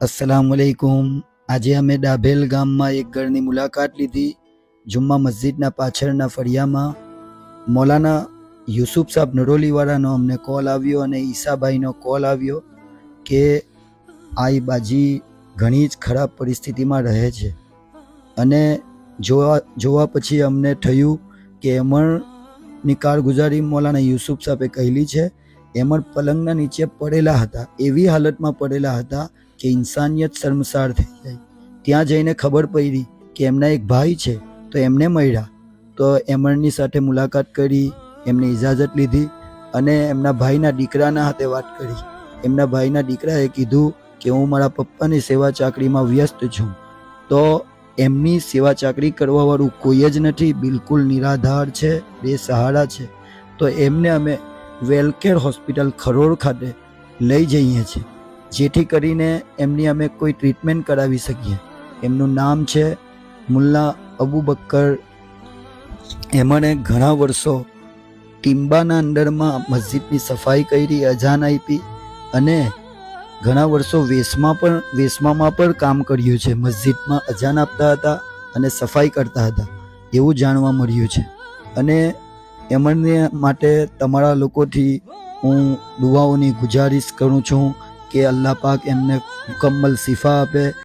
अस्सलामुअलैकुम। આજે અમે ડાભેલ ગામમાં એક ઘરની મુલાકાત લીધી। જુમ્મા મસ્જિદના પાછળના ફળિયામાં મૌલાના યુસુફ સાહેબ નરોલીવાળાનો અમને કોલ આવ્યો અને ઈસાભાઈનો કોલ આવ્યો કે આ બાજી ઘણી જ ખરાબ પરિસ્થિતિમાં રહે છે અને જોવા પછી અમને થયું કે એમણની કારગુજારી મૌલાના યુસુફ સાહેબે કહેલી છે। એમણ પલંગના નીચે પડેલા હતા, એવી હાલતમાં પડેલા હતા કે ઇન્સાનિયત શર્મસાર થઈ જાય। ત્યાં જઈને ખબર પડી કે એમના એક ભાઈ છે, તો એમને મળ્યા, તો એમણની સાથે મુલાકાત કરી, એમને ઇજાઝત લીધી અને એમના ભાઈના દીકરાના હાથે વાત કરી। એમના ભાઈના દીકરાએ કીધું કે હું મારા પપ્પાની સેવા ચાકરીમાં વ્યસ્ત છું, તો એમની સેવા ચાકરી કરવાવાળું કોઈ જ નથી, બિલકુલ નિરાધાર છે, બેસહારા છે। તો એમને અમે વેલકેર હોસ્પિટલ ખરોડ ખાતે લઈ જઈએ છીએ, જેથી કરીને એમની અમે કોઈ ટ્રીટમેન્ટ કરાવી શકીએ। એમનું નામ છે મુલ્લા અબુબકર। એમણે ઘણા વર્ષો ટીમ્બાના અંદરમાં મસ્જિદની સફાઈ કરી, અજાન આપી અને ઘણા વર્ષો વેસમામાં પણ કામ કર્યું છે। મસ્જિદમાં અજાન આપતા હતા અને સફાઈ કરતા હતા એવું જાણવા મળ્યું છે। અને એમને માટે તમારા લોકોથી હું દુઆઓની ગુજારિશ કરું છું કે અલ્લાહ પાક એમને મુકમ્મલ શિફા આપે।